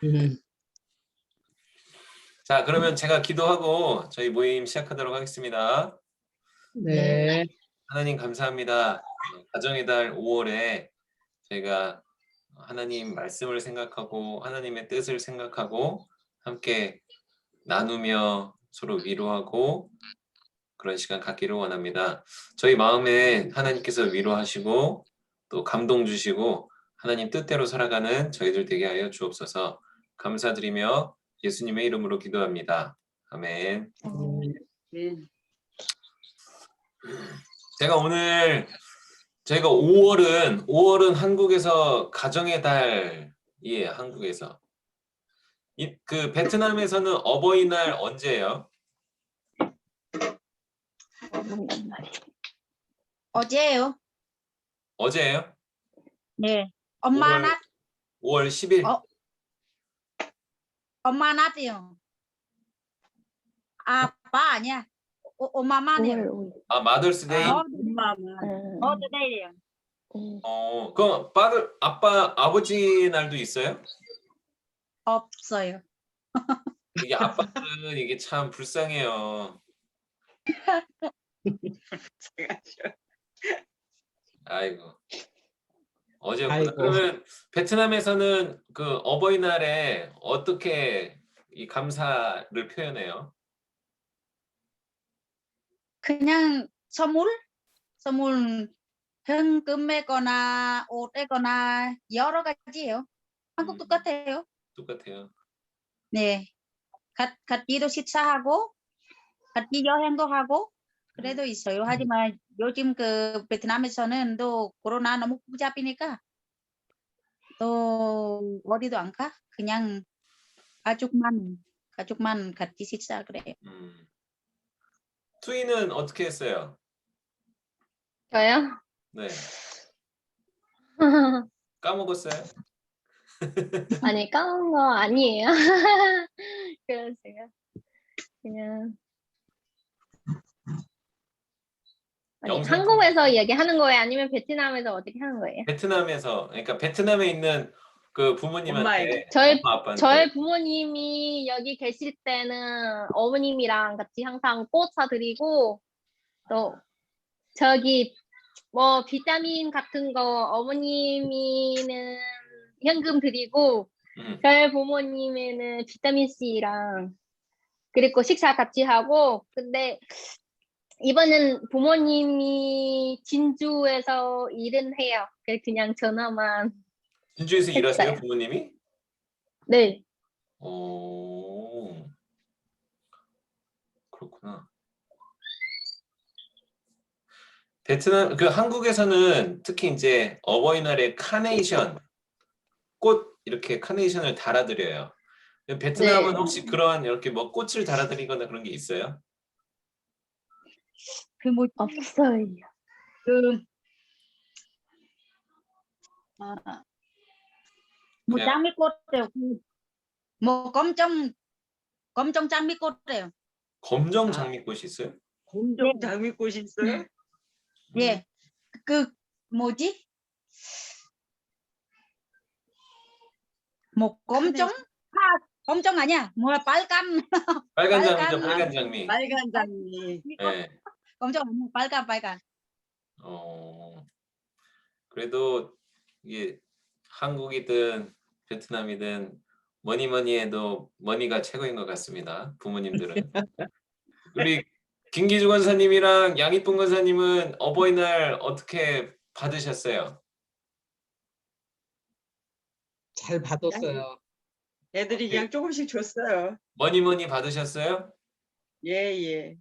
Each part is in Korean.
음. 자, 그러면 제가 기도하고 저희 모임 시작하도록 하겠습니다. 네. 하나님 감사합니다. 가정의 달 5월에 저희가 하나님 말씀을 생각하고 하나님의 뜻을 생각하고 함께 나누며 서로 위로하고 그런 시간 갖기를 원합니다. 저희 마음에 하나님께서 위로하시고 또 감동 주시고 하나님 뜻대로 살아가는 저희들 되게 하여 주옵소서. 감사드리며 예수님의 이름으로 기도합니다. 아멘. 네. 제가 오늘 저희가 5월은 한국에서 가정의 달이에요. 한국에서. 그 베트남에서는 어버이날 언제예요? 어제요. 어제예요? 네. 엄마 5월, 낫. 5월 10일. 엄마 낫이요. 아빠 아니야. 엄마만이요. 아, 마더스데이. 머드데이요. 그럼 아버지 날도 있어요? 없어요. 이게 아빠들은 이게 참 불쌍해요. 아이고. 어제였구나. 아이고. 그러면 베트남에서는 그 어버이날에 어떻게 이 감사를 표현해요? 그냥 선물 현금이거나 옷이거나 여러 가지예요. 한국 똑같아요. 똑같아요. 네. 같이도 식사하고 같이 여행도 하고 그래도 있어요. 하지만 요즘 그 베트남에서는 또 코로나 너무 복잡이니까 또 어디도 안 가. 그냥 가족만 같이 식사 그래요. 투이는 어떻게 했어요? 저요? 네. 까먹었어요? 아니 까먹은 거 아니에요. 그러세요. 그냥 아니, 영상 한국에서 얘기하는 거예요? 아니면 베트남에서 어떻게 하는 거예요? 베트남에서, 그러니까 베트남에 있는 그 부모님한테, 엄마 아빠한테. 저희 부모님이 여기 계실 때는 어머님이랑 같이 항상 꽃 사드리고 또 저기 뭐 비타민 같은 거 어머님이는 현금 드리고 저희 부모님에는 비타민 C랑 그리고 식사 같이 하고 근데 이번엔 부모님이 진주에서 일은 해요. 그냥 전화만 진주에서 일하세요, 했어요. 부모님이? 네. 오, 그렇구나. 베트남, 그 한국에서는 특히 이제 어버이날에 카네이션, 꽃 이렇게 카네이션을 달아드려요. 베트남은 네. 혹시 그런 이렇게 뭐 꽃을 달아드리거나 그런 게 있어요? 그 뭐 없어요. 뭐 그냥- 장미꽃이요. 뭐 검정 장미꽃이요. 검정 장미꽃이 있어요? 검정 장미꽃이 있어요? 예. 그 뭐지? 뭐 검정? 검정 아니야. 뭐야 빨간. 빨간 빨간- 장미죠, 빨간 장미. 빨간 장미. 네. 검정 아니야. 빨간. 그래도 이게 한국이든 베트남이든 뭐니 해도 머니가 최고인 것 같습니다. 부모님들은. 우리 김기주 권사님이랑 양이쁜 권사님은 어버이날 어떻게 받으셨어요? 잘 받았어요. 애들이 그냥 조금씩 줬어요. 뭐니 받으셨어요? 예.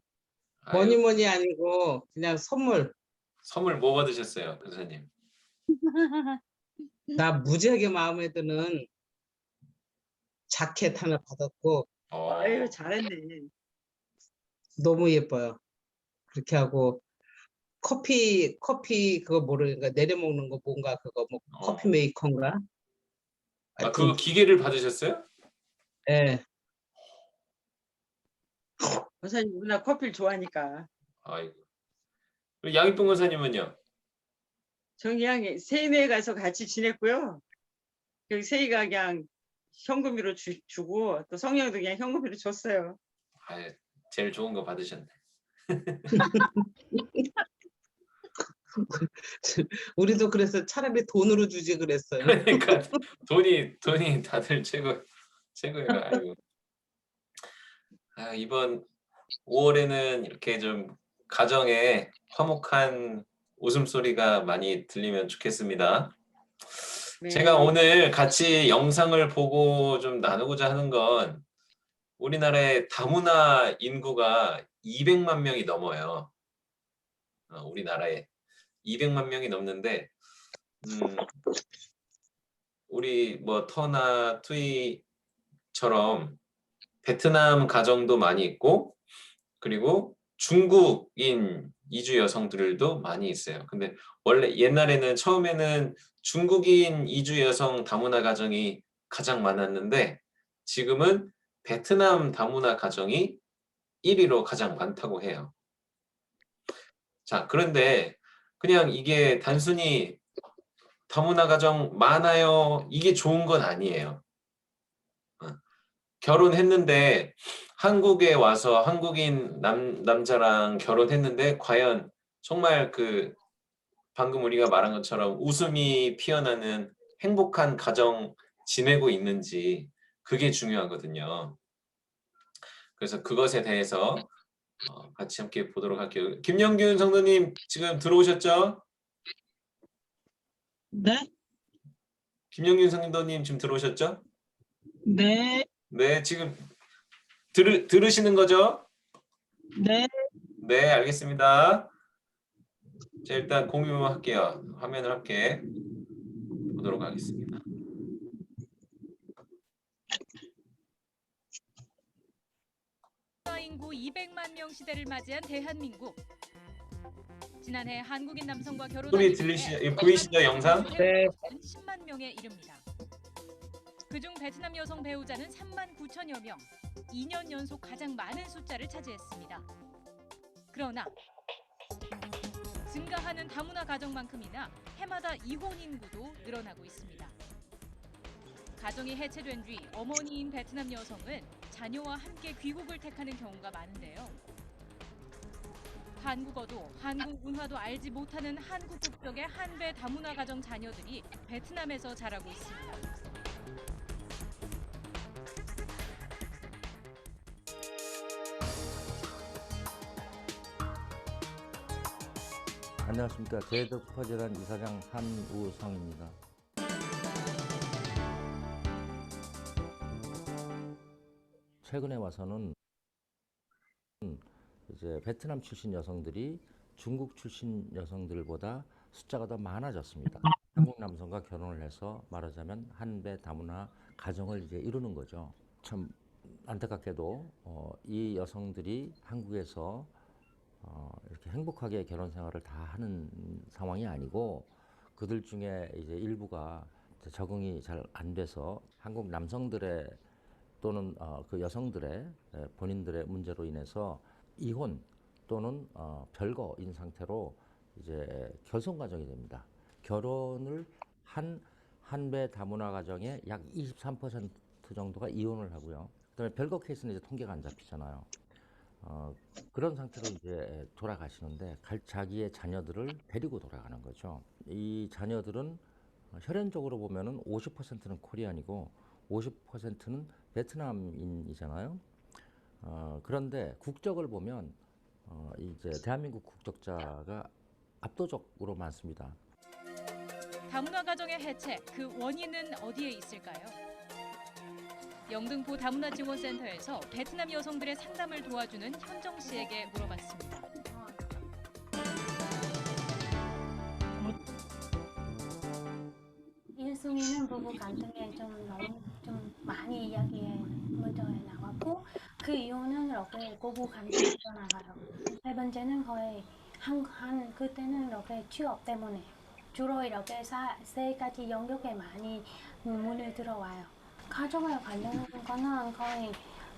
아유, 뭐니 아니고 그냥 선물. 선물 뭐 받으셨어요, 권사님? 나 무지하게 마음에 드는 자켓 하나 받았고 아유 잘했네. 너무 예뻐요. 그렇게 하고 커피 그거 모르니까 내려 먹는 거 뭔가 그거 뭐 커피 메이커인가? 아, 그 기계를 받으셨어요? 예. 권사님 누나 커피를 좋아하니까. 아이고. 그리고 양이쁜 권사님은요? 전 그냥 세인회 가서 같이 지냈고요. 그 세이가 그냥 현금으로 주고 또 성형도 그냥 현금으로 줬어요. 아유, 제일 좋은 거 받으셨네. 우리도 그래서 차라리 돈으로 주지 그랬어요. 그러니까 돈이 다들 최고예요. 아이고. 아, 이번 5월에는 이렇게 좀 가정에 화목한 웃음소리가 많이 들리면 좋겠습니다. 네. 제가 오늘 같이 영상을 보고 좀 나누고자 하는 건 우리나라의 다문화 인구가 200만 명이 넘어요. 우리나라에 200만 명이 넘는데 우리 뭐 터나 투이처럼 베트남 가정도 많이 있고 그리고 중국인 이주 여성들도 많이 있어요. 근데 원래 옛날에는 처음에는 중국인 이주 여성 다문화 가정이 가장 많았는데 지금은 베트남 다문화 가정이 1위로 가장 많다고 해요. 자, 그런데 그냥 이게 단순히 다문화 가정 많아요. 이게 좋은 건 아니에요. 결혼했는데 한국에 와서 한국인 남자랑 결혼했는데 과연 정말 그 방금 우리가 말한 것처럼 웃음이 피어나는 행복한 가정 지내고 있는지 그게 중요하거든요. 그래서 그것에 대해서 같이 함께 보도록 할게요. 김영균 성도님 지금 들어오셨죠? 네, 김영균 성도님 지금 들어오셨죠? 네, 네, 지금 들으시는 거죠? 네. 네, 알겠습니다. 자, 일단 공유할게요. 화면을 함께 보도록 하겠습니다. 인구 200만 명 시대를 맞이한 대한민국. 지난해 한국인 남성과 결혼한 소리 보이시죠, 영상? 네. 10만 명에 이릅니다. 그중 베트남 여성 배우자는 3만 9천여 명, 2년 연속 가장 많은 숫자를 차지했습니다. 그러나 증가하는 다문화 가정만큼이나 해마다 이혼 인구도 늘어나고 있습니다. 가정이 해체된 뒤 어머니인 베트남 여성은 자녀와 함께 귀국을 택하는 경우가 많은데요. 한국어도 한국 문화도 알지 못하는 한국 국적의 한배 다문화 가정 자녀들이 베트남에서 자라고 있습니다. 안녕하십니까. 제이덕 슈퍼재단 이사장 한우성입니다. 최근에 와서는 이제 베트남 출신 여성들이 중국 출신 여성들보다 숫자가 더 많아졌습니다. 한국 남성과 결혼을 해서 말하자면 한배 다문화 가정을 이제 이루는 거죠. 참 안타깝게도 이 여성들이 한국에서 이렇게 행복하게 결혼 생활을 다 하는 상황이 아니고 그들 중에 이제 일부가 적응이 잘 안 돼서 한국 남성들의 또는 그 여성들의 본인들의 문제로 인해서 이혼 또는 별거인 상태로 이제 결손 가정이 됩니다. 결혼을 한배 다문화 가정의 약 23% 정도가 이혼을 하고요. 그다음에 별거 케이스는 이제 통계가 안 잡히잖아요. 그런 상태로 이제 돌아가시는데 자기의 자녀들을 데리고 돌아가는 거죠. 이 자녀들은 혈연적으로 보면은 50%는 코리안이고 50%는 베트남인이잖아요. 그런데 국적을 보면 이제 대한민국 국적자가 압도적으로 많습니다. 다문화 가정의 해체, 그 원인은 어디에 있을까요? 영등포 다문화지원센터에서 베트남 여성들의 상담을 도와주는 현정 씨에게 물어봤습니다. 일순위는 부부 간증에 좀 많이 이야기에 먼저 나왔고 그 이유는 이렇게 고부 간증이 일어나요. 세 번째는 거의 그때는 이렇게 취업 때문에 주로 이렇게 세 가지 영역에 많이 문을 들어와요. 가족에 관련된 거는 거의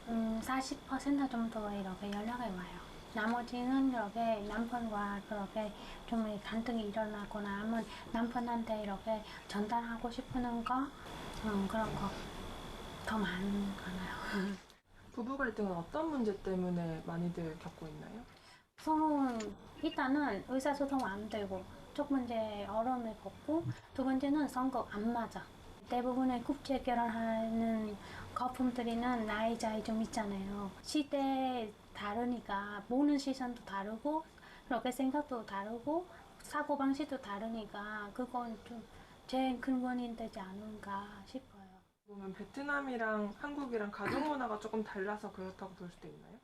40% 정도 이렇게 연락이 와요. 나머지는 이렇게 남편과 그렇게 좀 갈등이 일어나거나 하면 남편한테 이렇게 전달하고 싶은 거 그런 거. 더 많아요. 부부 갈등은 어떤 문제 때문에 많이들 겪고 있나요? 서로 일단은 의사소통 안 되고 첫 번째 어려움을 겪고 두 번째는 성격 안 맞아. 대부분의 국제 결혼하는 커플들이는 나이 차이 좀 있잖아요. 시대 다르니까 보는 시선도 다르고 그렇게 생각도 다르고 사고 방식도 다르니까 그건 좀 제일 큰 원인 되지 않을까 싶어요. 보면 베트남이랑 한국이랑 가족 문화가 조금 달라서 그렇다고 볼 수도 있나요?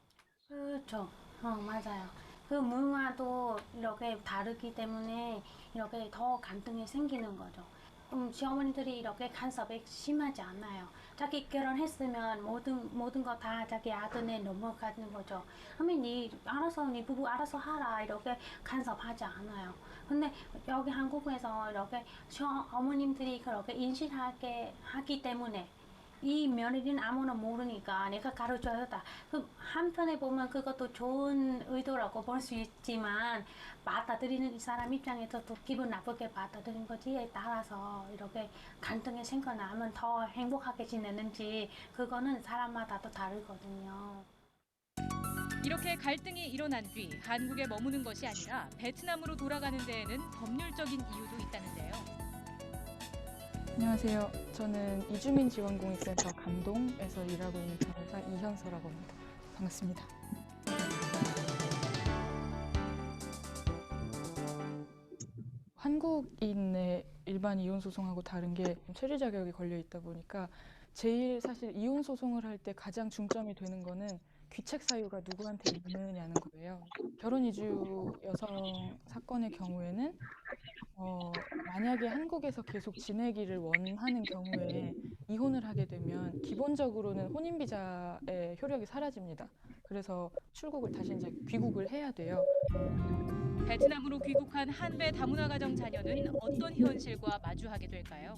그렇죠. 맞아요. 그 문화도 이렇게 다르기 때문에 이렇게 더 갈등이 생기는 거죠. 시어머니들이 이렇게 간섭이 심하지 않아요. 자기 결혼했으면 모든 거 다 자기 아들에 넘어가는 거죠. 그러면 네 부부 알아서 하라 이렇게 간섭하지 않아요. 근데 여기 한국에서 이렇게 어머님들이 그렇게 인식하게 하기 때문에 이 며느리는 아무나 모르니까 내가 가르쳐야 한다. 한편에 보면 그것도 좋은 의도라고 볼 수 있지만 받아들이는 이 사람 입장에서도 기분 나쁘게 받아들인 거지에 따라서 이렇게 갈등이 생겨나면 더 행복하게 지내는지 그거는 사람마다 또 다르거든요. 이렇게 갈등이 일어난 뒤 한국에 머무는 것이 아니라 베트남으로 돌아가는 데에는 법률적인 이유도 있다는데요. 안녕하세요. 저는 이주민 지원공익센터 감동에서 일하고 있는 변호사 이현서라고 합니다. 반갑습니다. 한국인의 일반 이혼 소송하고 다른 게 체류 자격이 걸려 있다 보니까 제일 사실 이혼 소송을 할 때 가장 중점이 되는 거는 귀책 사유가 누구한테 있느냐는 거예요. 결혼 이주 여성 사건의 경우에는 만약에 한국에서 계속 지내기를 원하는 경우에 이혼을 하게 되면 기본적으로는 혼인비자의 효력이 사라집니다. 그래서 출국을 다시 이제 귀국을 해야 돼요. 베트남으로 귀국한 한배 다문화 가정 자녀는 어떤 현실과 마주하게 될까요?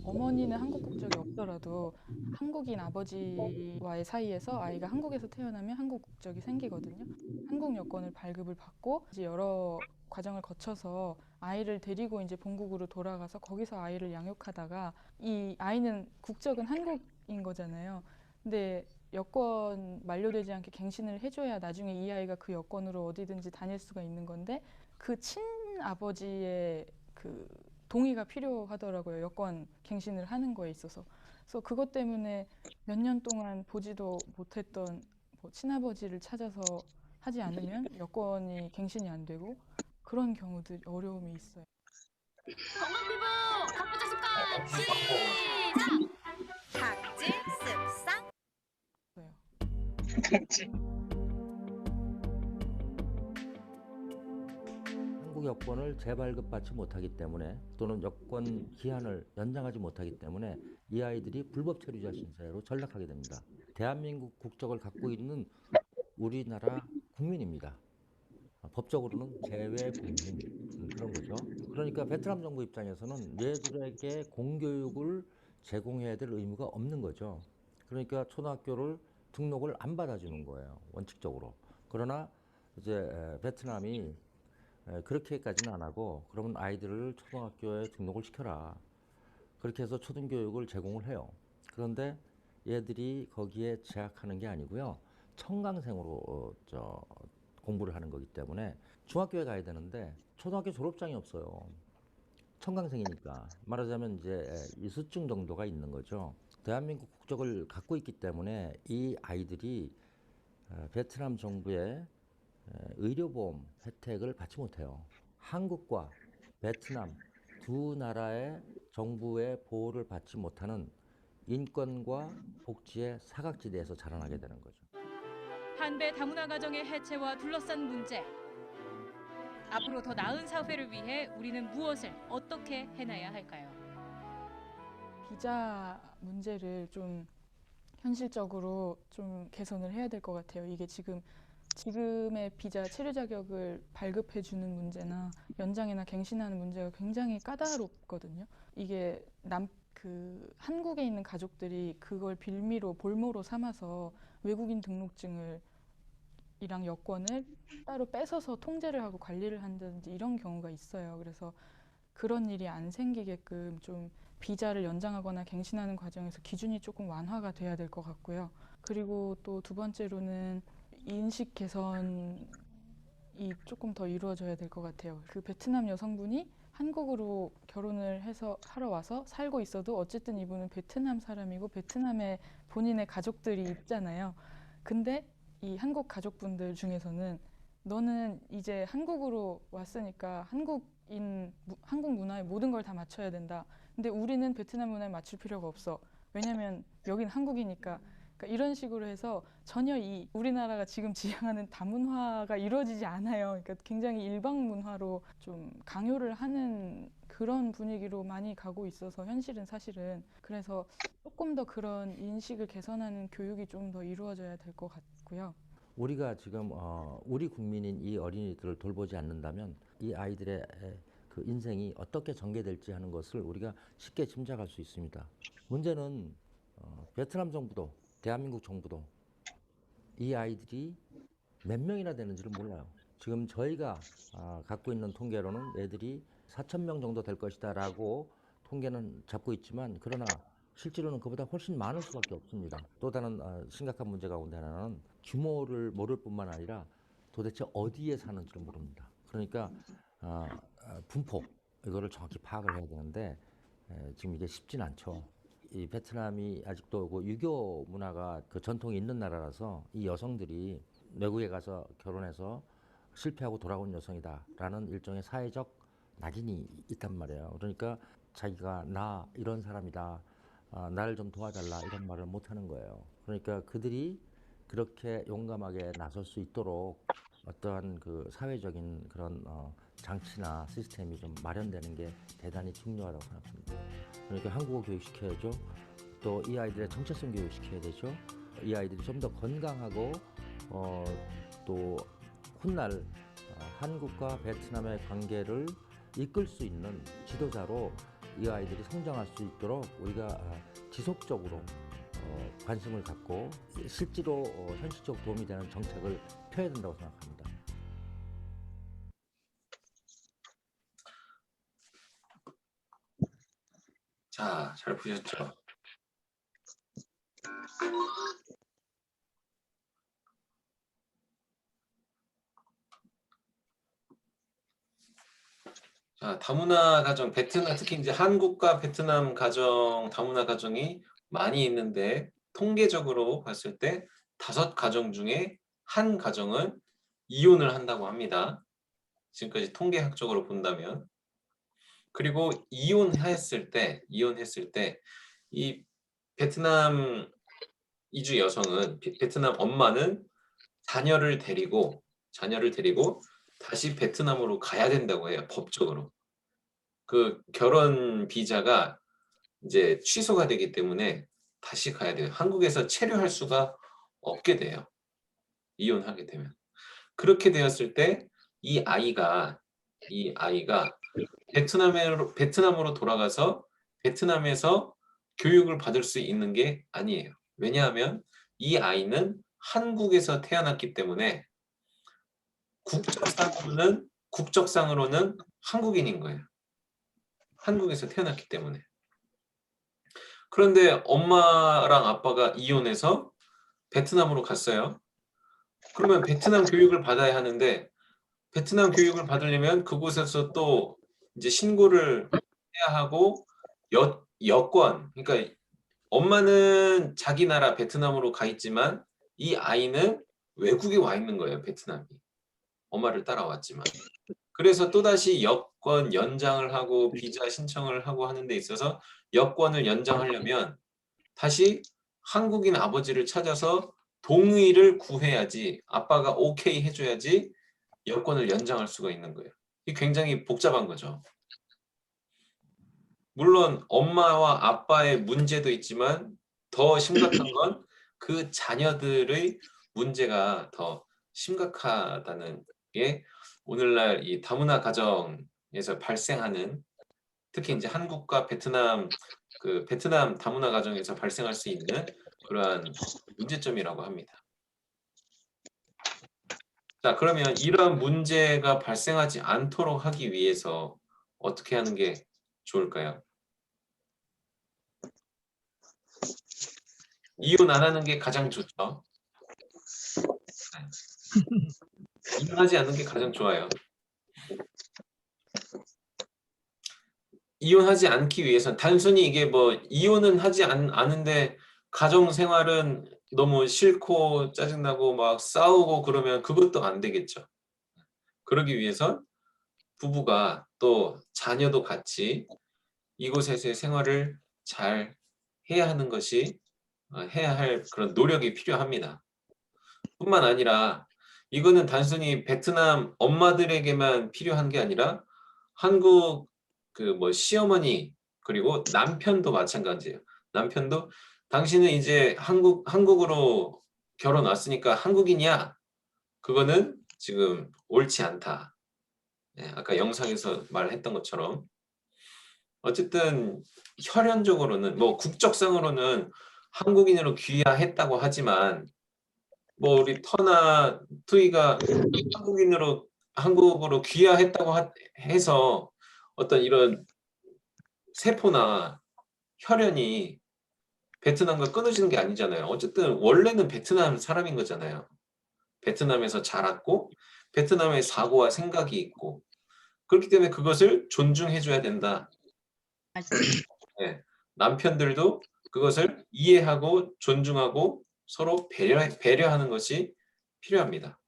어머니는 한국 국적이 없더라도 한국인 아버지와의 사이에서 아이가 한국에서 태어나면 한국 국적이 생기거든요. 한국 여권을 발급을 받고 이제 여러 과정을 거쳐서 아이를 데리고 이제 본국으로 돌아가서 거기서 아이를 양육하다가 이 아이는 국적은 한국인 거잖아요. 근데 여권 만료되지 않게 갱신을 해줘야 나중에 이 아이가 그 여권으로 어디든지 다닐 수가 있는 건데 그 친아버지의 그 동의가 필요하더라고요. 여권 갱신을 하는 거에 있어서. 그래서 그것 때문에 몇 년 동안 보지도 못했던 친아버지를 찾아서 하지 않으면 여권이 갱신이 안 되고 그런 경우들 어려움이 있어요. 건강 피부 각부자 습관 시작! 각질 습상 한국 여권을 재발급받지 못하기 때문에 또는 여권 기한을 연장하지 못하기 때문에 이 아이들이 불법 체류자 신세로 전락하게 됩니다. 대한민국 국적을 갖고 있는 우리나라 국민입니다. 법적으로는 재외 국민 그런 거죠. 그러니까 베트남 정부 입장에서는 얘들에게 공교육을 제공해야 될 의무가 없는 거죠. 그러니까 초등학교를 등록을 안 받아주는 거예요. 원칙적으로. 그러나 이제 베트남이 그렇게까지는 안 하고 그러면 아이들을 초등학교에 등록을 시켜라. 그렇게 해서 초등교육을 제공을 해요. 그런데 얘들이 거기에 재학하는 게 아니고요. 청강생으로 공부를 하는 거기 때문에 중학교에 가야 되는데 초등학교 졸업장이 없어요. 청강생이니까 말하자면 이제 이수증 정도가 있는 거죠. 대한민국 국적을 갖고 있기 때문에 이 아이들이 베트남 정부의 의료보험 혜택을 받지 못해요. 한국과 베트남 두 나라의 정부의 보호를 받지 못하는 인권과 복지의 사각지대에서 자라나게 되는 거죠. 한배 다문화 가정의 해체와 둘러싼 문제. 앞으로 더 나은 사회를 위해 우리는 무엇을 어떻게 해나야 할까요? 비자 문제를 좀 현실적으로 좀 개선을 해야 될 것 같아요. 이게 지금의 비자 체류 자격을 발급해 주는 문제나 연장이나 갱신하는 문제가 굉장히 까다롭거든요. 이게 한국에 있는 가족들이 그걸 빌미로 볼모로 삼아서 외국인 등록증을 이랑 여권을 따로 뺏어서 통제를 하고 관리를 한다든지 이런 경우가 있어요. 그래서 그런 일이 안 생기게끔 좀 비자를 연장하거나 갱신하는 과정에서 기준이 조금 완화가 돼야 될 것 같고요. 그리고 또 두 번째로는 인식 개선이 조금 더 이루어져야 될 것 같아요. 그 베트남 여성분이 한국으로 결혼을 해서 하러 와서 살고 있어도 어쨌든 이분은 베트남 사람이고 베트남에 본인의 가족들이 있잖아요. 근데 이 한국 가족분들 중에서는 너는 이제 한국으로 왔으니까 한국 문화에 모든 걸 다 맞춰야 된다. 근데 우리는 베트남 문화에 맞출 필요가 없어. 왜냐면 여긴 한국이니까. 그러니까 이런 식으로 해서 전혀 이 우리나라가 지금 지향하는 다문화가 이루어지지 않아요. 그러니까 굉장히 일방 문화로 좀 강요를 하는 그런 분위기로 많이 가고 있어서 현실은 사실은 그래서 조금 더 그런 인식을 개선하는 교육이 좀 더 이루어져야 될 것 같고요. 우리가 지금 우리 국민인 이 어린이들을 돌보지 않는다면 이 아이들의 그 인생이 어떻게 전개될지 하는 것을 우리가 쉽게 짐작할 수 있습니다. 문제는 베트남 정부도 대한민국 정부도 이 아이들이 몇 명이나 되는지를 몰라요. 지금 저희가 갖고 있는 통계로는 애들이 4,000명 정도 될 것이다 라고 통계는 잡고 있지만 그러나 실제로는 그보다 훨씬 많을 수밖에 없습니다. 또 다른 심각한 문제 가운데 하나는 규모를 모를 뿐만 아니라 도대체 어디에 사는지를 모릅니다. 그러니까 분포 이거를 정확히 파악을 해야 되는데 지금 이게 쉽진 않죠. 이 베트남이 아직도 그 유교 문화가 그 전통이 있는 나라라서 이 여성들이 외국에 가서 결혼해서 실패하고 돌아온 여성이다라는 일종의 사회적 낙인이 있단 말이에요. 그러니까 자기가 나 이런 사람이다, 나를 좀 도와달라 이런 말을 못 하는 거예요. 그러니까 그들이 그렇게 용감하게 나설 수 있도록 어떠한 그 사회적인 그런 장치나 시스템이 좀 마련되는 게 대단히 중요하다고 생각합니다. 그러니까 한국어 교육시켜야죠. 또 이 아이들의 정체성 교육시켜야 되죠. 이 아이들이 좀 더 건강하고 또 훗날 한국과 베트남의 관계를 이끌 수 있는 지도자로 이 아이들이 성장할 수 있도록 우리가 지속적으로 관심을 갖고 실제로 현실적 도움이 되는 정책을 펴야 된다고 생각합니다. 자, 잘 보셨죠? 자, 다문화 가정, 베트남, 특히 이제 한국과 베트남 가정, 다문화 가정이 많이 있는데, 통계적으로 봤을 때 5가정 중에 한 가정은 이혼을 한다고 합니다. 지금까지 통계학적으로 본다면. 그리고 이혼했을 때, 이 베트남 이주 여성은, 베트남 엄마는 자녀를 데리고 다시 베트남으로 가야 된다고 해요, 법적으로. 그 결혼 비자가 이제 취소가 되기 때문에 다시 가야 돼요. 한국에서 체류할 수가 없게 돼요, 이혼하게 되면. 그렇게 되었을 때 이 아이가 베트남으로 돌아가서 베트남에서 교육을 받을 수 있는 게 아니에요. 왜냐하면 이 아이는 한국에서 태어났기 때문에 국적상으로는 한국인인 거예요. 한국에서 태어났기 때문에. 그런데 엄마랑 아빠가 이혼해서 베트남으로 갔어요. 그러면 베트남 교육을 받아야 하는데, 베트남 교육을 받으려면 그곳에서 또 이제 신고를 해야 하고, 여권, 그러니까 엄마는 자기 나라 베트남으로 가 있지만 이 아이는 외국에 와 있는 거예요, 베트남이. 엄마를 따라왔지만. 그래서 또다시 여권 연장을 하고 비자 신청을 하고 하는 데 있어서 여권을 연장하려면 다시 한국인 아버지를 찾아서 동의를 구해야지, 아빠가 오케이 해줘야지 여권을 연장할 수가 있는 거예요. 이게 굉장히 복잡한 거죠. 물론 엄마와 아빠의 문제도 있지만 더 심각한 건 그 자녀들의 문제가 더 심각하다는 게 오늘날 이 다문화 가정에서 발생하는, 특히 이제 한국과 베트남, 그 베트남 다문화 가정에서 발생할 수 있는 그러한 문제점이라고 합니다. 자, 그러면 이러한 문제가 발생하지 않도록 하기 위해서 어떻게 하는 게 좋을까요? 이혼 안 하는 게 가장 좋죠. 이혼하지 않는 게 가장 좋아요. 이혼하지 않기 위해선 단순히 이게 뭐 이혼은 하지 않은데 가정 생활은 너무 싫고 짜증나고 막 싸우고 그러면 그것도 안 되겠죠. 그러기 위해선 부부가 또 자녀도 같이 이곳에서의 생활을 잘 해야 하는 것이 해야 할 그런 노력이 필요합니다. 뿐만 아니라 이거는 단순히 베트남 엄마들에게만 필요한 게 아니라 한국 그 뭐 시어머니 그리고 남편도 마찬가지예요. 남편도 당신은 이제 한국으로 결혼 왔으니까 한국인이야. 그거는 지금 옳지 않다. 예, 아까 영상에서 말했던 것처럼 어쨌든 혈연적으로는 뭐 국적상으로는 한국인으로 귀화했다고 하지만 뭐 우리 터나 투이가 한국으로 귀화했다고 해서 어떤 이런 세포나 혈연이 베트남과 끊어지는 게 아니잖아요. 어쨌든 원래는 베트남 사람인 거잖아요. 베트남에서 자랐고 베트남의 사고와 생각이 있고 그렇기 때문에 그것을 존중해줘야 된다. 네, 남편들도 그것을 이해하고 존중하고 서로 배려하는 것이 필요합니다.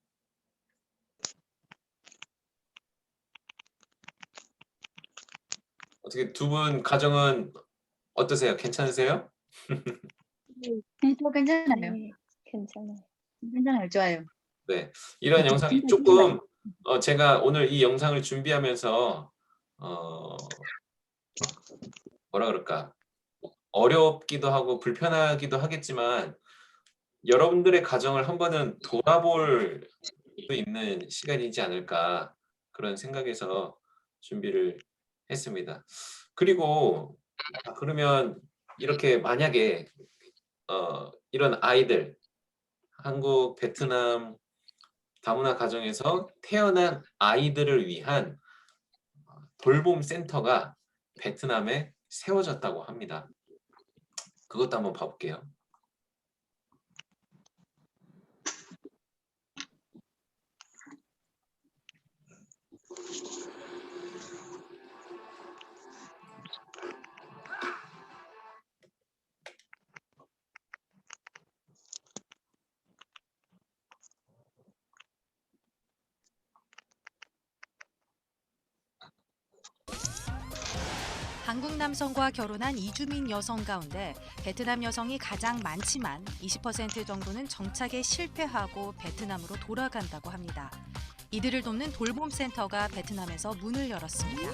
어떻게 두 분 가정은 어떠세요? 괜찮으세요? 네, 저 괜찮아요. 네, 괜찮아요. 괜찮아요. 좋아요. 네, 이런 영상이 조금 제가 오늘 이 영상을 준비하면서 뭐라 그럴까 어렵기도 하고 불편하기도 하겠지만 여러분들의 가정을 한 번은 돌아볼 수 있는 시간이지 않을까 그런 생각에서 준비를 했습니다. 그리고 그러면 이렇게 만약에 이런 아이들 한국, 베트남 다문화 가정에서 태어난 아이들을 위한 돌봄 센터가 베트남에 세워졌다고 합니다. 그것도 한번 봐볼게요. 한국 남성과 결혼한 이주민 여성 가운데 베트남 여성이 가장 많지만 20% 정도는 정착에 실패하고 베트남으로 돌아간다고 합니다. 이들을 돕는 돌봄센터가 베트남에서 문을 열었습니다.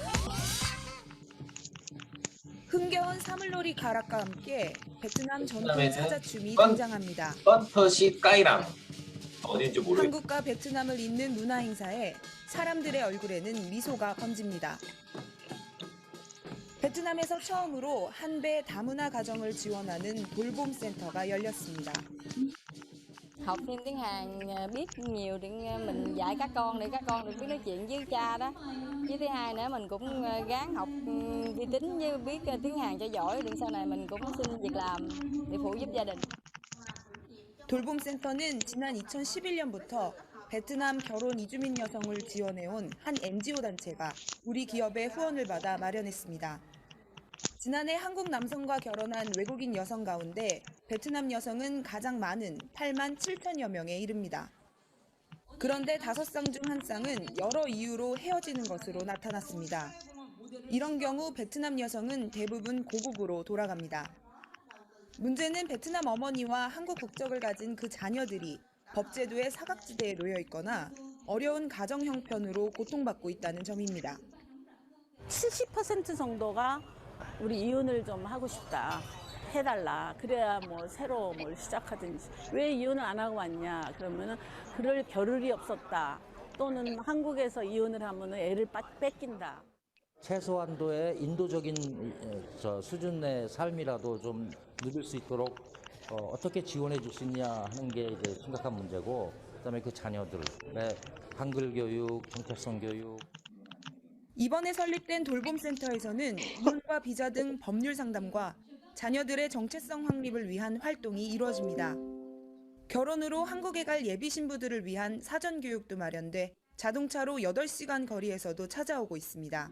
흥겨운 사물놀이 가락과 함께 베트남 전통 베트남에는 사자춤이 뻔- 등장합니다. 뻔터시 까이랑 어딘지 모르겠어요. 한국과 베트남을 잇는 문화 행사에 사람들의 얼굴에는 미소가 번집니다. 베트남에서 처음으로 한배 다문화 가정을 지원하는 돌봄 센터가 열렸습니다. Học thêm tiếng Hàn biết nhiều để mình dạy các con để các con được biết nói chuyện với cha đó. Với thứ hai nữa mình cũng gắng học vi tính với biết tiếng Hàn cho giỏi để sau này mình cũng xin việc làm để phụ giúp gia đình. 돌봄 센터는 지난 2011년부터 베트남 결혼 이주민 여성을 지원해온 한 NGO 단체가 우리 기업의 후원을 받아 마련했습니다. 지난해 한국 남성과 결혼한 외국인 여성 가운데 베트남 여성은 가장 많은 8만 7천여 명에 이릅니다. 그런데 5쌍 중 1쌍은 여러 이유로 헤어지는 것으로 나타났습니다. 이런 경우 베트남 여성은 대부분 고국으로 돌아갑니다. 문제는 베트남 어머니와 한국 국적을 가진 그 자녀들이 법제도의 사각지대에 놓여 있거나 어려운 가정 형편으로 고통받고 있다는 점입니다. 70% 정도가 우리 이혼을 좀 하고 싶다. 해달라. 그래야 뭐 새로 뭘 시작하든지. 왜 이혼을 안 하고 왔냐? 그러면은 그럴 겨를이 없었다. 또는 한국에서 이혼을 하면은 애를 뺏긴다. 최소한도의 인도적인 수준의 삶이라도 좀 누릴 수 있도록 어떻게 지원해 줄 수 있냐 하는 게 이제 심각한 문제고, 그다음에 그 자녀들의 한글 교육, 정체성 교육. 이번에 설립된 돌봄센터에서는 이혼과 비자 등 법률 상담과 자녀들의 정체성 확립을 위한 활동이 이루어집니다. 결혼으로 한국에 갈 예비 신부들을 위한 사전 교육도 마련돼 자동차로 8시간 거리에서도 찾아오고 있습니다.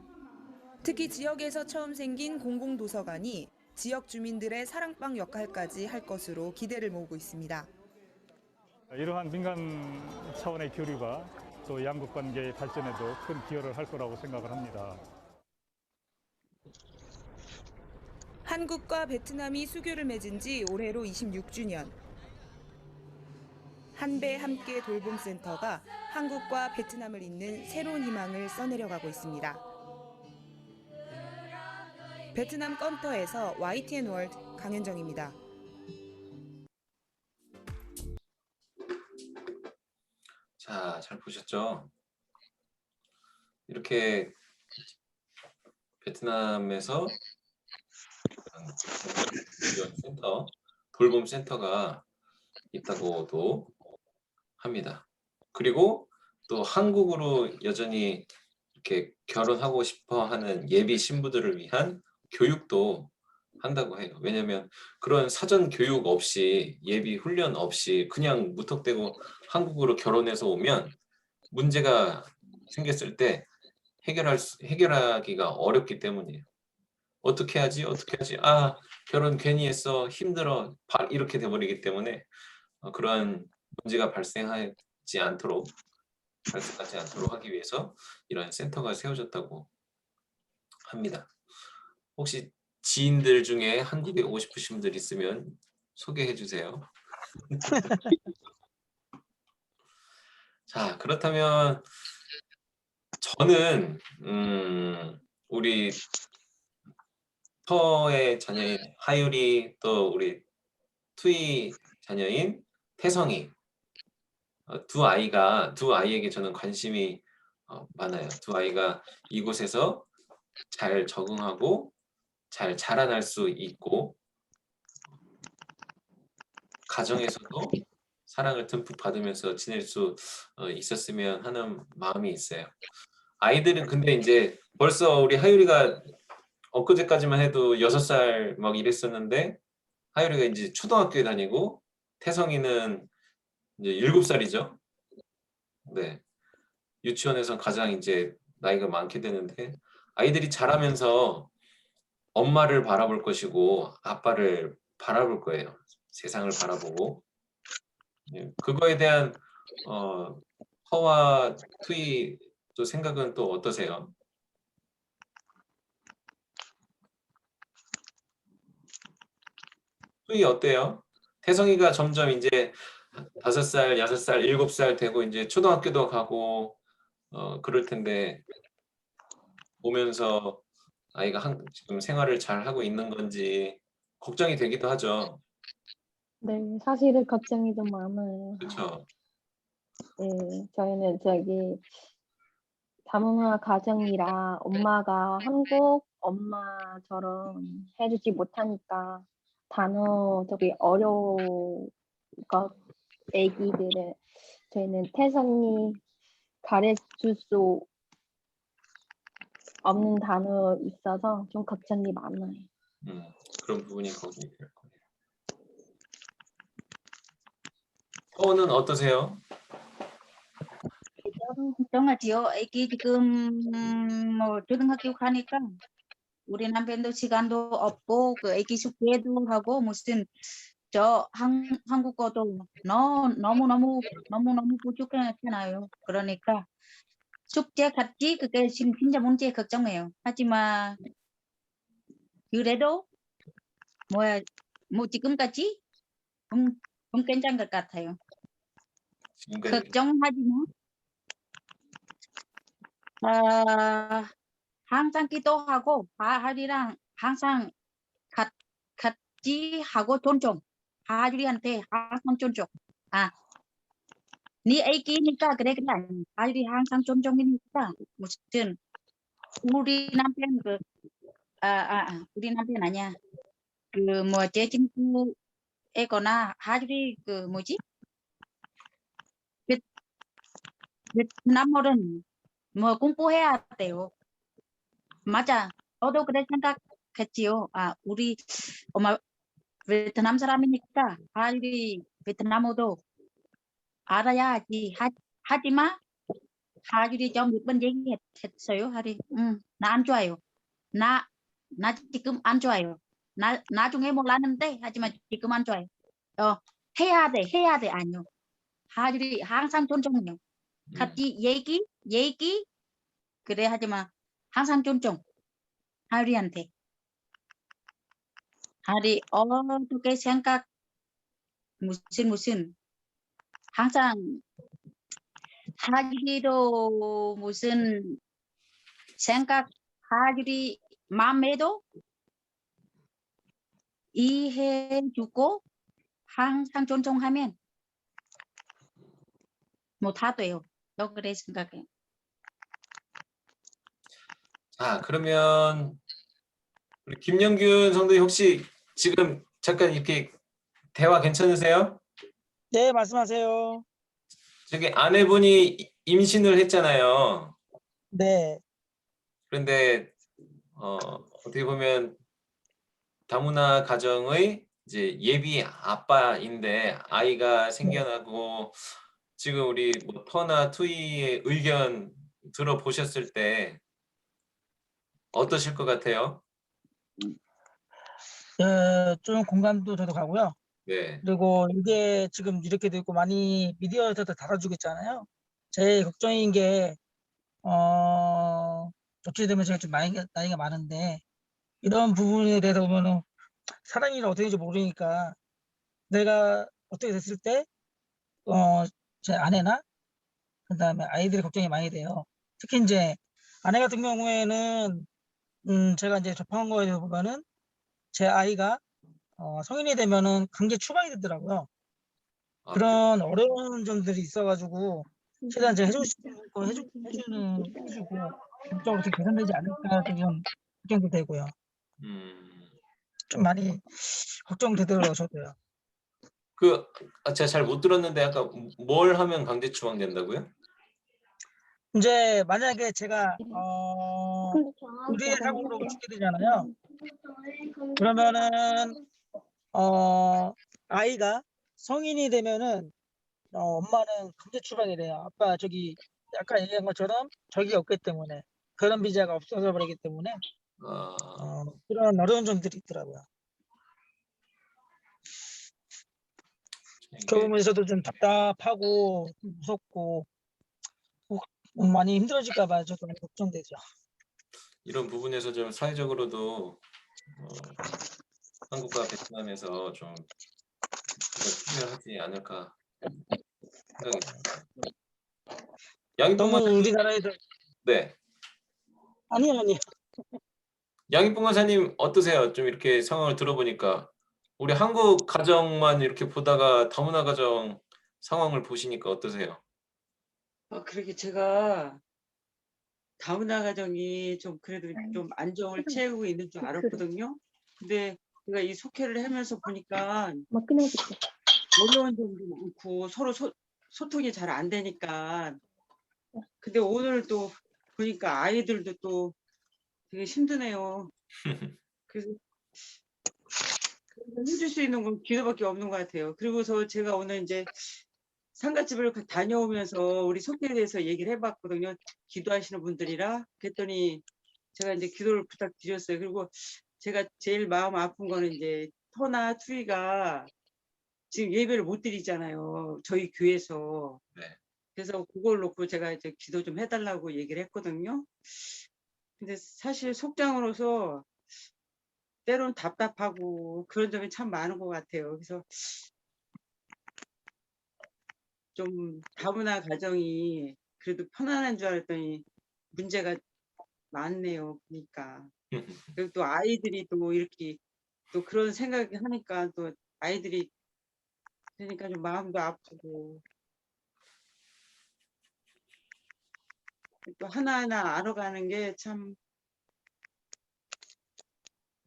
특히 지역에서 처음 생긴 공공도서관이 지역 주민들의 사랑방 역할까지 할 것으로 기대를 모으고 있습니다. 이러한 민간 차원의 교류가 또 양국 관계의 발전에도 큰 기여를 할 거라고 생각을 합니다. 한국과 베트남이 수교를 맺은 지 올해로 26주년. 한배 함께 돌봄센터가 한국과 베트남을 잇는 새로운 희망을 써내려가고 있습니다. 베트남 껌터에서 YTN 월드 강현정입니다. 자, 잘 보셨죠? 이렇게 베트남에서 센터, 돌봄 센터가 있다고도 합니다. 그리고 또 한국으로 여전히 이렇게 결혼하고 싶어 하는 예비 신부들을 위한 교육도 한다고 해요. 왜냐하면 그런 사전 교육 없이 예비 훈련 없이 그냥 무턱대고 한국으로 결혼해서 오면 문제가 생겼을 때 해결하기가 어렵기 때문이에요. 어떻게 하지? 아, 결혼 괜히 했어. 힘들어. 이렇게 돼버리기 때문에 그러한 문제가 발생하지 않도록 하기 위해서 이런 센터가 세워졌다고 합니다. 혹시 지인들 중에 한국에 오고 싶으신 분들 있으면 소개해 주세요. 자, 그렇다면 저는 우리 터의 자녀인 하율이, 또 우리 투이 자녀인 태성이, 두 아이에게 저는 관심이 많아요. 두 아이가 이곳에서 잘 적응하고 잘 자라날 수 있고 가정에서도 사랑을 듬뿍 받으면서 지낼 수 있었으면 하는 마음이 있어요. 아이들은 근데 이제 벌써 우리 하율이가 엊그제까지만 해도 6살 막 이랬었는데, 하율이가 이제 초등학교에 다니고 태성이는 이제 7살이죠. 네. 유치원에서 가장 이제 나이가 많게 되는데, 아이들이 자라면서 엄마를 바라볼 것이고 아빠를 바라볼 거예요. 세상을 바라보고. 그거에 대한 터와 투이 또 생각은 또 어떠세요? 투이 어때요? 태성이가 점점 이제 5살, 6살, 7살 되고 이제 초등학교도 가고 그럴 텐데, 보면서 아이가 지금 생활을 잘 하고 있는 건지 걱정이 되기도 하죠. 네, 사실은 걱정이 좀 많아요. 그렇죠. 네, 저희는 다문화 가정이라 엄마가 한국 엄마처럼 해주지 못하니까 단어 어려운 것 애기들은 저희는 태성이 가르칠 수 없는 단어 있어서 좀 걱정이 많아요. 그런 부분이 거기 될 거예요. 서원은 어떠세요? 걱정하지요. 애기 지금 뭐 초등학교 가니까 우리 남편도 시간도 없고 그 애기 숙제도 하고 무슨 한국어도 너무너무 부족하잖아요. 그러니까 숙제 같이 그게 진짜 문제 걱정해요. 하지만 그래도 뭐 지금까지 좀 괜찮은 것 같아요. 걱정하지만 항상 기도하고 하율이랑 항상 같이 하고 존중. 하율이한테 항상 존중. 네 애기니까 그래. 하율이 항상 존중이니까 무슨 우리 남편 우리 남편 아니야. 제 친구 애거나 하율이 베트남어는 공부해야 돼요. 맞아. 저도 그래 생각했지요. 아, 우리 엄마 베트남 사람이니까 하율이 베트남어도 알아야지. 하지만 하율이 좀 몇 번 얘기했어요. 하율이, 나 안 좋아요. 나 지금 안 좋아요. 나중에 몰랐는데 하지만 지금 안 좋아요. 해야 돼 아니요. 하율이 항상 존중해요. 같이 얘기 그래 하지만 항상 존중. 하율이한테. 하율이 어떻게 생각 무슨 항상 하율이도 무슨 생각 하율이 마음에도 이해해주고 항상 존중하면 뭐 다 돼요. 저 그래 생각해. 자, 그러면 우리 김영균 성도님 혹시 지금 잠깐 이렇게 대화 괜찮으세요? 네, 말씀하세요. 저기 아내분이 임신을 했잖아요. 네. 그런데 어떻게 보면 다문화 가정의 이제 예비 아빠인데 아이가 생겨나고 지금 우리 뭐 터나 투이의 의견 들어보셨을 때 어떠실 것 같아요? 좀 공감도 저도 가고요. 네. 그리고 이게 지금 이렇게 되고 많이 미디어에서도 다뤄주고 있잖아요. 제일 걱정인 게 어찌 되면 제가 좀 나이가 많은데 이런 부분에 대해서 보면은 사람이 어떻게 되는지 모르니까 내가 어떻게 됐을 때 제 아내나 그다음에 아이들이 걱정이 많이 돼요. 특히 이제 아내 같은 경우에는 제가 이제 접한 거에 보면은 제 아이가 성인이 되면은 강제 추방이 되더라고요. 그런 어려운 점들이 있어가지고 최대한 제가 해주고 싶은 거 해주고 법적으로 어떻게 개선되지 않을까 좀 걱정도 되고요. 좀 많이 걱정되더라고요, 저도요. 제가 잘 못 들었는데 아까 뭘 하면 강제 추방된다고요? 이제 만약에 제가 의대 사고로 죽게 되잖아요. 그러면은 아이가 성인이 되면은 엄마는 강제 추방이래요. 아빠 저기 아까 얘기한 것처럼 적이 없기 때문에 결혼 비자가 없어져 버리기 때문에 그런 어려운 점들이 있더라고요. 그 부분에서도 좀 답답하고 무섭고 많이 힘들어질까 봐 저도 많이 걱정되죠. 이런 부분에서 좀 사회적으로도 한국과 베트남에서 좀 필요하지 않을까 생각이 듭니다. 양이뽕 너무 우리나라에서 네. 아니요. 양이뽕 권사님 어떠세요? 좀 이렇게 상황을 들어보니까 우리 한국 가정만 이렇게 보다가 다문화 가정 상황을 보시니까 어떠세요? 그렇게 제가 다문화 가정이 좀 그래도 좀 안정을 채우고 있는 줄 알았거든요. 근데 제가 이 속회를 하면서 보니까 어려운 점도 많고 서로 소통이 잘 안 되니까. 근데 오늘 또 보니까 아이들도 또 되게 힘드네요. 그래서 해줄 수 있는 건 기도밖에 없는 것 같아요. 그리고서 제가 오늘 이제 상가집을 다녀오면서 우리 속회에 대해서 얘기를 해봤거든요. 기도하시는 분들이라. 그랬더니 제가 이제 기도를 부탁드렸어요. 그리고 제가 제일 마음 아픈 거는 이제 터나 투이가 지금 예배를 못 드리잖아요. 저희 교회에서. 네. 그래서 그걸 놓고 제가 이제 기도 좀 해달라고 얘기를 했거든요. 근데 사실 속장으로서 때로는 답답하고 그런 점이 참 많은 것 같아요. 그래서 좀 다문화 가정이 그래도 편안한 줄 알았더니 문제가 많네요. 보니까. 그리고 또 아이들이 또 이렇게 또 그런 생각을 하니까 또 아이들이 그러니까 좀 마음도 아프고 또 하나하나 알아가는 게 참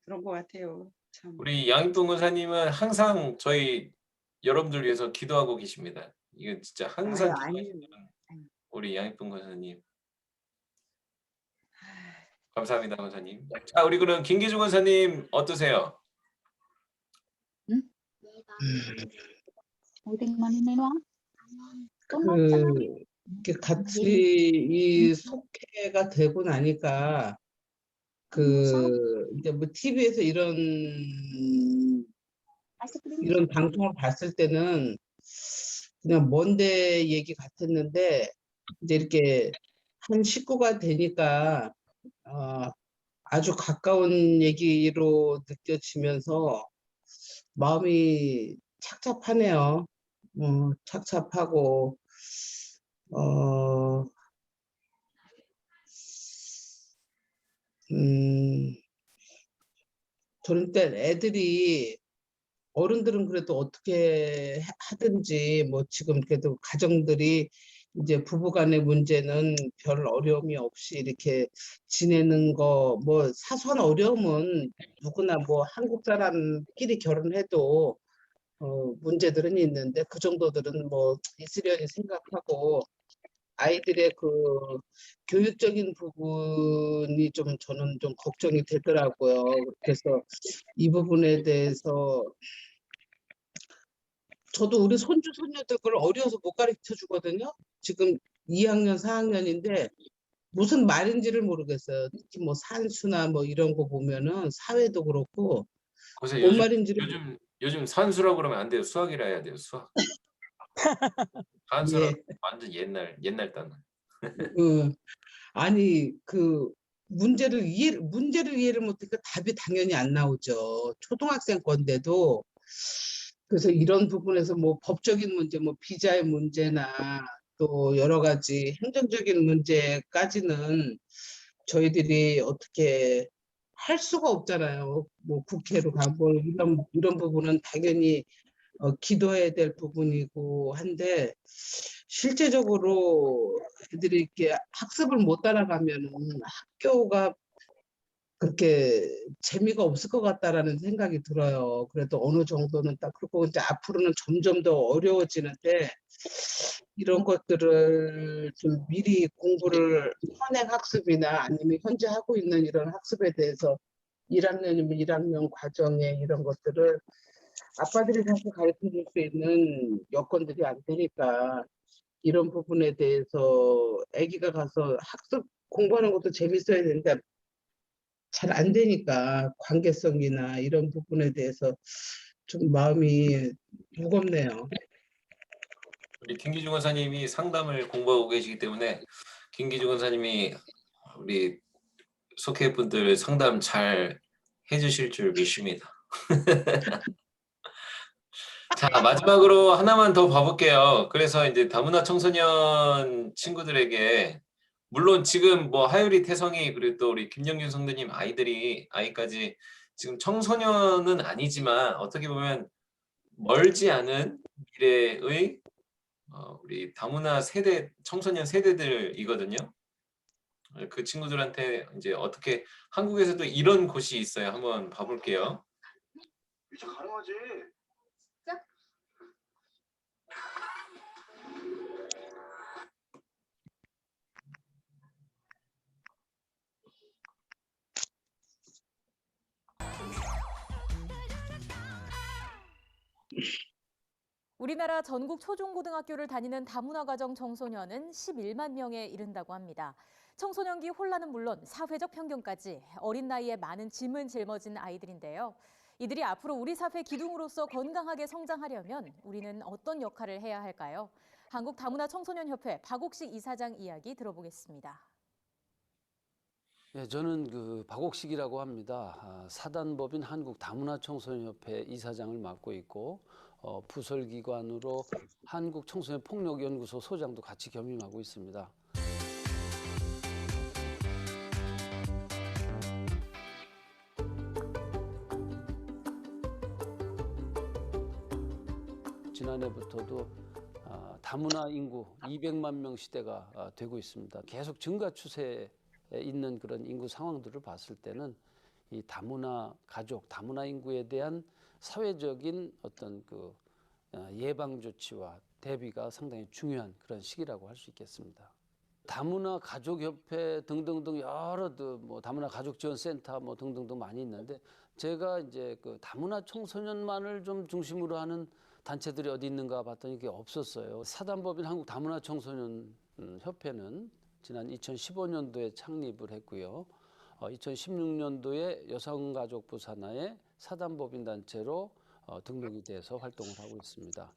그런 것 같아요. 참. 우리 양이뽕 권사님은 항상 저희 여러분들 위해서 기도하고 계십니다. 이건 진짜 항상 아유, 기도하시는 우리 양이뽕 권사님. 감사합니다, 권사님. 자, 우리 그럼 김기중 권사님 어떠세요? 어디만 해놔? 이렇게 같이 이 속회가 되고 나니까 이제 뭐 TV에서 이런 방송을 봤을 때는 그냥 먼데 얘기 같았는데 이제 이렇게 한 식구가 되니까 아주 가까운 얘기로 느껴지면서 마음이 착잡하네요. 착잡하고 저는 때 애들이 어른들은 그래도 어떻게 하든지 뭐 지금 그래도 가정들이 이제 부부간의 문제는 별 어려움이 없이 이렇게 지내는 거 뭐 사소한 어려움은 누구나 뭐 한국 사람끼리 결혼해도 문제들은 있는데 그 정도들은 뭐 있으려니 생각하고 아이들의 그 교육적인 부분이 좀 저는 좀 걱정이 되더라고요. 그래서 이 부분에 대해서 저도 우리 손주 손녀들 걸 어려워서 못 가르쳐 주거든요. 지금 2학년 4학년인데 무슨 말인지를 모르겠어요. 특히 뭐 산수나 뭐 이런 거 보면은 사회도 그렇고 권사님 뭔 말인지를 요즘 산수라고 그러면 안 돼요. 수학이라 해야 돼요. 수학. 산수는 완전 옛날 단어. 아니 문제를 이해를 못하니까 답이 당연히 안 나오죠. 초등학생 건데도. 그래서 이런 부분에서 뭐 법적인 문제, 뭐 비자의 문제나 또 여러 가지 행정적인 문제까지는 저희들이 어떻게 할 수가 없잖아요. 뭐 국회로 가고 이런 부분은 당연히 기도해야 될 부분이고 한데 실제적으로 애들이 이렇게 학습을 못 따라가면은 학교가 그렇게 재미가 없을 것 같다라는 생각이 들어요. 그래도 어느 정도는 딱 그렇고 이제 앞으로는 점점 더 어려워지는데 이런 것들을 좀 미리 공부를 현행 학습이나 아니면 현재 하고 있는 이런 학습에 대해서 1학년이면 1학년 과정에 이런 것들을 아빠들이 사실 가르쳐 줄 수 있는 여건들이 안 되니까 이런 부분에 대해서 아기가 가서 학습 공부하는 것도 재밌어야 되는데 잘 안 되니까 관계성이나 이런 부분에 대해서 좀 마음이 무겁네요. 우리 김기중 권사님이 상담을 공부하고 계시기 때문에 김기중 권사님이 우리 속회분들 상담 잘 해주실 줄 믿습니다. 자, 마지막으로 하나만 더 봐볼게요. 그래서 이제 다문화 청소년 친구들에게 물론 지금 뭐 하율이 태성이 그리고 또 우리 김영균 성도님 아이까지 지금 청소년은 아니지만 어떻게 보면 멀지 않은 미래의 우리 다문화 세대 청소년 세대들이거든요. 그 친구들한테 이제 어떻게 한국에서도 이런 곳이 있어요. 한번 봐볼게요. 이제 가능하지. 우리나라 전국 초중고등학교를 다니는 다문화 가정 청소년은 11만 명에 이른다고 합니다. 청소년기 혼란은 물론 사회적 편견까지 어린 나이에 많은 짐을 짊어진 아이들인데요. 이들이 앞으로 우리 사회 기둥으로서 건강하게 성장하려면 우리는 어떤 역할을 해야 할까요? 한국 다문화 청소년협회 박옥식 이사장 이야기 들어보겠습니다. 네, 저는 박옥식이라고 합니다. 사단법인 한국 다문화 청소년협회 이사장을 맡고 있고 부설기관으로 한국 청소년 폭력연구소 소장도 같이 겸임하고 있습니다. 지난해부터도 다문화 인구 200만 명 시대가 되고 있습니다. 계속 증가 추세에 있는 그런 인구 상황들을 봤을 때는 이 다문화 가족, 다문화 인구에 대한 사회적인 어떤 예방 조치와 대비가 상당히 중요한 그런 시기라고 할 수 있겠습니다. 다문화 가족협회 등등등 여러 뭐 다문화 가족지원센터 뭐 등등등 많이 있는데 제가 이제 그 다문화 청소년만을 좀 중심으로 하는 단체들이 어디 있는가 봤더니 이게 없었어요. 사단법인 한국 다문화 청소년 협회는 지난 2015년도에 창립을 했고요. 2016년도에 여성가족부 산하의 사단법인 단체로 등록이 돼서 활동을 하고 있습니다.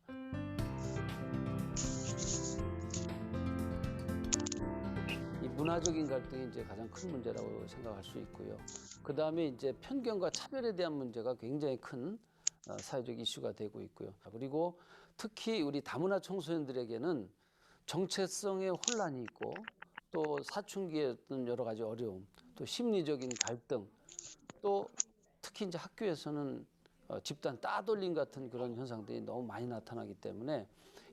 이 문화적인 갈등이 이제 가장 큰 문제라고 생각할 수 있고요. 그 다음에 이제 편견과 차별에 대한 문제가 굉장히 큰 사회적 이슈가 되고 있고요. 그리고 특히 우리 다문화 청소년들에게는 정체성의 혼란이 있고 또 사춘기의 어떤 여러 가지 어려움, 또 심리적인 갈등, 또 특히 이제 학교에서는 집단 따돌림 같은 그런 현상들이 너무 많이 나타나기 때문에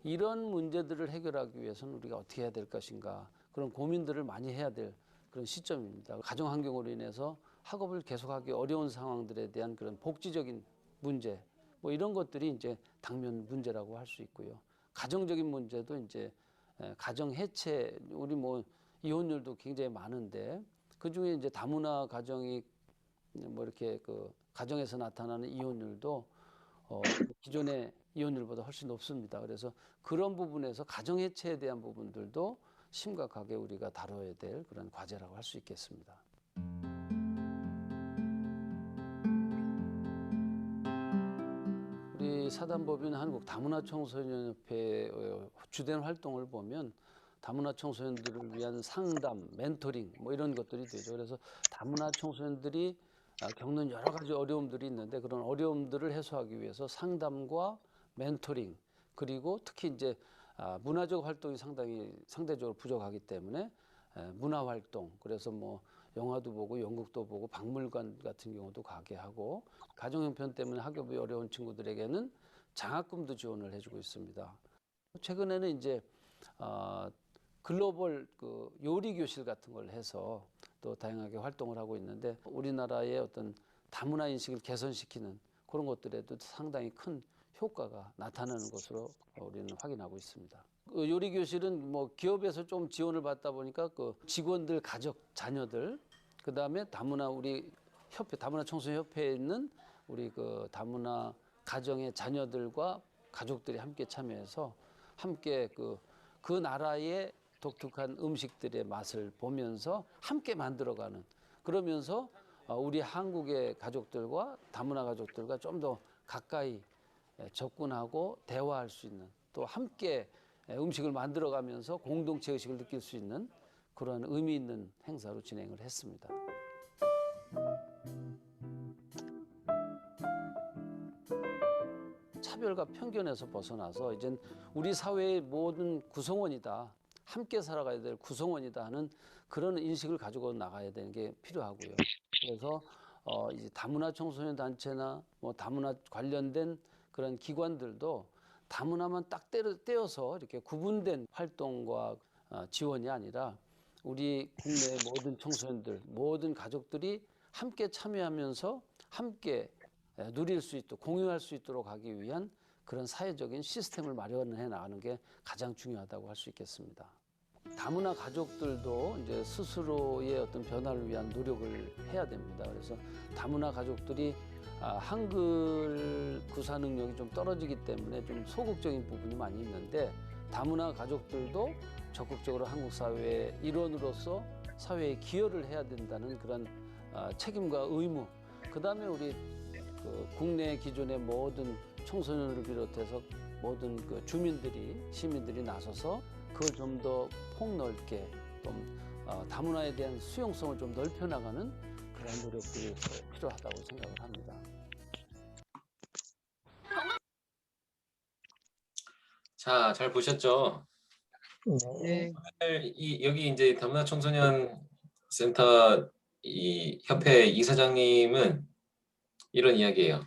이런 문제들을 해결하기 위해서는 우리가 어떻게 해야 될 것인가 그런 고민들을 많이 해야 될 그런 시점입니다. 가정 환경으로 인해서 학업을 계속하기 어려운 상황들에 대한 그런 복지적인 문제, 뭐 이런 것들이 이제 당면 문제라고 할 수 있고요. 가정적인 문제도 이제 가정 해체, 우리 뭐 이혼율도 굉장히 많은데 그 중에 이제 다문화 가정이 뭐 이렇게 그 가정에서 나타나는 이혼율도 기존의 이혼율보다 훨씬 높습니다. 그래서 그런 부분에서 가정 해체에 대한 부분들도 심각하게 우리가 다뤄야 될 그런 과제라고 할 수 있겠습니다. 우리 사단법인 한국 다문화 청소년협회 주된 활동을 보면 다문화 청소년들을 위한 상담, 멘토링 뭐 이런 것들이 되죠. 그래서 다문화 청소년들이 겪는 여러 가지 어려움들이 있는데 그런 어려움들을 해소하기 위해서 상담과 멘토링 그리고 특히 이제 문화적 활동이 상대적으로 부족하기 때문에 문화 활동 그래서 뭐 영화도 보고 연극도 보고 박물관 같은 경우도 가게 하고 가정 형편 때문에 학업이 어려운 친구들에게는 장학금도 지원을 해주고 있습니다. 최근에는 이제 글로벌 그 요리 교실 같은 걸 해서 또 다양하게 활동을 하고 있는데 우리나라의 어떤 다문화 인식을 개선시키는 그런 것들에도 상당히 큰 효과가 나타나는 것으로 우리는 확인하고 있습니다. 그 요리 교실은 뭐 기업에서 좀 지원을 받다 보니까 그 직원들 가족 자녀들 그다음에 다문화 우리 협회 다문화 청소년 협회에 있는 우리 그 다문화 가정의 자녀들과 가족들이 함께 참여해서 함께 그 나라의 독특한 음식들의 맛을 보면서 함께 만들어가는 그러면서 우리 한국의 가족들과 다문화 가족들과 좀 더 가까이 접근하고 대화할 수 있는 또 함께 음식을 만들어가면서 공동체 의식을 느낄 수 있는 그런 의미 있는 행사로 진행을 했습니다. 차별과 편견에서 벗어나서 이젠 우리 사회의 모든 구성원이다. 함께 살아가야 될 구성원이다 하는 그런 인식을 가지고 나가야 되는 게 필요하고요. 그래서 이제 다문화 청소년 단체나 뭐 다문화 관련된 그런 기관들도 다문화만 딱 떼어서 이렇게 구분된 활동과 지원이 아니라 우리 국내의 모든 청소년들, 모든 가족들이 함께 참여하면서 함께 누릴 수 있도록 공유할 수 있도록 하기 위한 그런 사회적인 시스템을 마련해 나가는 게 가장 중요하다고 할 수 있겠습니다. 다문화 가족들도 이제 스스로의 어떤 변화를 위한 노력을 해야 됩니다. 그래서 다문화 가족들이 한글 구사 능력이 좀 떨어지기 때문에 좀 소극적인 부분이 많이 있는데 다문화 가족들도 적극적으로 한국 사회의 일원으로서 사회에 기여를 해야 된다는 그런 책임과 의무. 그다음에 우리 국내 기존의 모든 청소년을 비롯해서 모든 그 주민들이 시민들이 나서서 그걸 좀 더 폭넓게 좀 다문화에 대한 수용성을 좀 넓혀 나가는 그런 노력들이 필요하다고 생각을 합니다. 자, 잘 보셨죠? 네. 오늘 여기 이제 다문화 청소년 센터 이 협회 이사장님은 이런 이야기예요.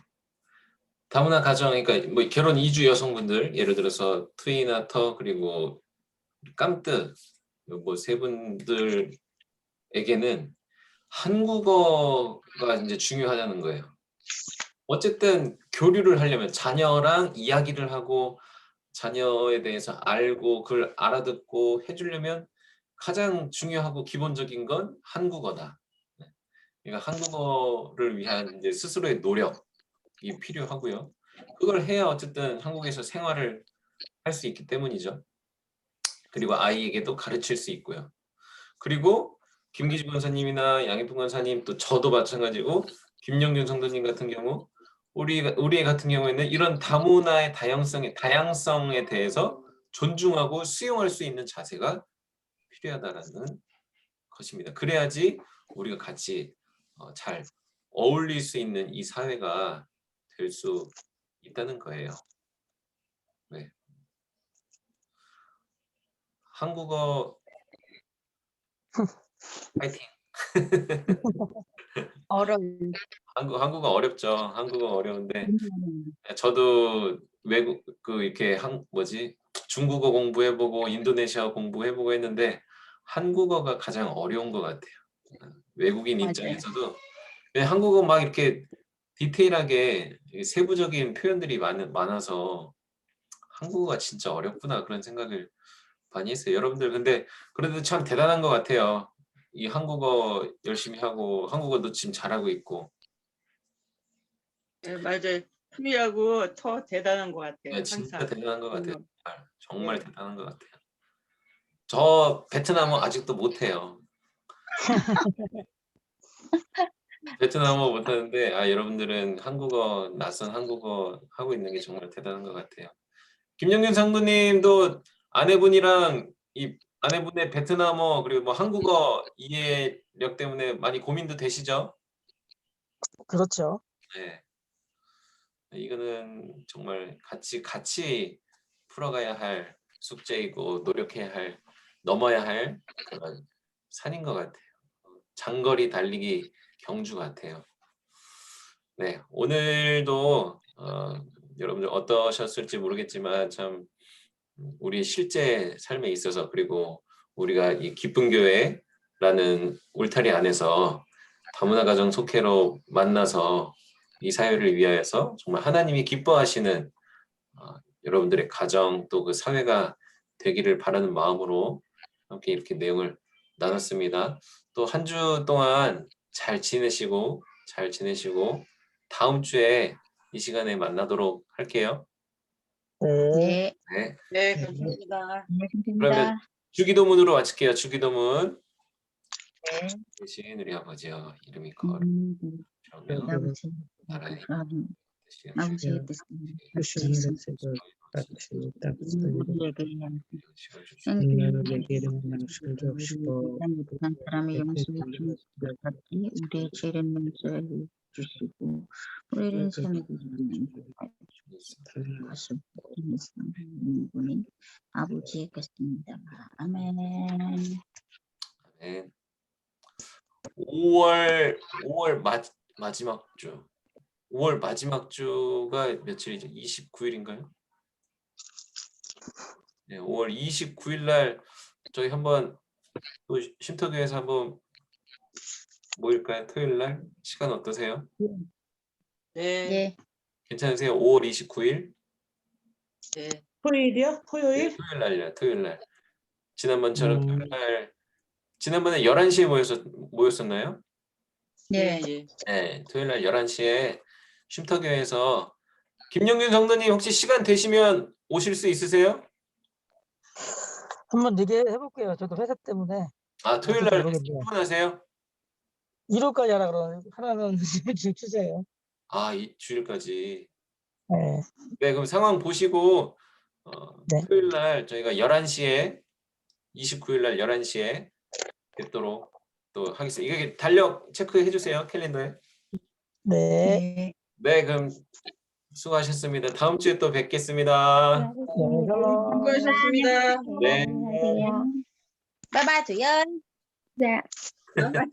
다문화 가정, 그러니까 뭐 결혼 이주 여성분들, 예를 들어서 트위나 터 그리고 깜뜨 뭐 세 분들에게는 한국어가 이제 중요하다는 거예요. 어쨌든 교류를 하려면 자녀랑 이야기를 하고 자녀에 대해서 알고 그걸 알아듣고 해주려면 가장 중요하고 기본적인 건 한국어다. 그러니까 한국어를 위한 이제 스스로의 노력이 필요하고요. 그걸 해야 어쨌든 한국에서 생활을 할 수 있기 때문이죠. 그리고 아이에게도 가르칠 수 있고요. 그리고 김기주 권사님이나 양희풍 권사님 또 저도 마찬가지고 김영균 성도님 같은 경우 우리 같은 경우에는 이런 다문화의 다양성에 대해서 존중하고 수용할 수 있는 자세가 필요하다라는 것입니다. 그래야지 우리가 같이 잘 어울릴 수 있는 이 사회가 될 수 있다는 거예요. 네. 한국어 파이팅. 한국어 어렵죠. 한국어 어려운데 저도 외국 이렇게 중국어 공부해보고 인도네시아 공부해보고 했는데 한국어가 가장 어려운 것 같아요. 외국인 입장에서도 한국어 막 이렇게 디테일하게 세부적인 표현들이 많아서 한국어가 진짜 어렵구나 그런 생각을 많이 했어요. 여러분들 근데 그래도 참 대단한 것 같아요. 이 한국어 열심히 하고 한국어도 지금 잘하고 있고. 네, 맞아요. 투미하고 더 대단한 것 같아요. 네, 진짜 항상. 대단한 것 같아요. 정말 네. 대단한 것 같아요. 저 베트남어 아직도 못해요. 베트남어 못하는데 여러분들은 낯선 한국어 하고 있는 게 정말 대단한 것 같아요. 김영균 상도님도 아내분이랑 이 아내분의 베트남어 그리고 뭐 한국어 이해력 때문에 많이 고민도 되시죠? 그렇죠. 네. 이거는 정말 같이 풀어가야 할 숙제이고 노력해야 할 넘어야 할 그런 산인 것 같아요. 장거리 달리기 경주 같아요. 네, 오늘도 여러분들 어떠셨을지 모르겠지만 참 우리 실제 삶에 있어서 그리고 우리가 이 기쁜 교회라는 울타리 안에서 다문화 가정 속회로 만나서 이 사회를 위하여서 정말 하나님이 기뻐하시는 여러분들의 가정 또 그 사회가 되기를 바라는 마음으로 함께 이렇게 내용을 나눴습니다. 또 한 주 동안 잘 지내시고 다음 주에 이 시간에 만나도록 할게요. 네. 네. 네, 감사합니다. 그러면 주기도문으로 마칠게요. 주기도문. 네. 대신 우리 아버지여 이름이 거룩하며 나라의 아버지의 뜻은 우리에게 행복한 사람의 용서를 주시고 우리의 죄를 용서해 주시고 우리를 시험에 들이지 것을 분이 아버지의 것입니다. 아멘. 네. 5월 마지막 주. 5월 마지막 주가 며칠이죠? 29일인가요? 네, 5월 29일 날 저희 한번 또 쉼터교회에서 한번 모일까요? 토요일 날 시간 어떠세요? 네. 괜찮으세요? 5월 29일? 네. 토요일이요? 토요일? 네, 토요일 날. 지난번처럼 토요일 날 지난번에 11시에 모였었나요? 네. 네, 토요일 날 11시에 쉼터교회에서 김영균 성도님 혹시 시간 되시면 오실 수 있으세요? 한번 얘기해 볼게요. 저도 회사 때문에. 토요일 날 출근하세요? 1호까지 하라 그러는데 하나는 주세요. 이 주일까지. 네. 네, 그럼 상황 보시고 토요일 날 저희가 11시에 29일 날 11시에 뵙도록 또 하겠습니다. 이게 달력 체크해 주세요. 캘린더에. 네. 네, 그럼 수고하셨습니다. 다음 주에 또 뵙겠습니다. 수고하셨습니다. 네. Bye bye chủ ơi. Dạ. 네. Bye.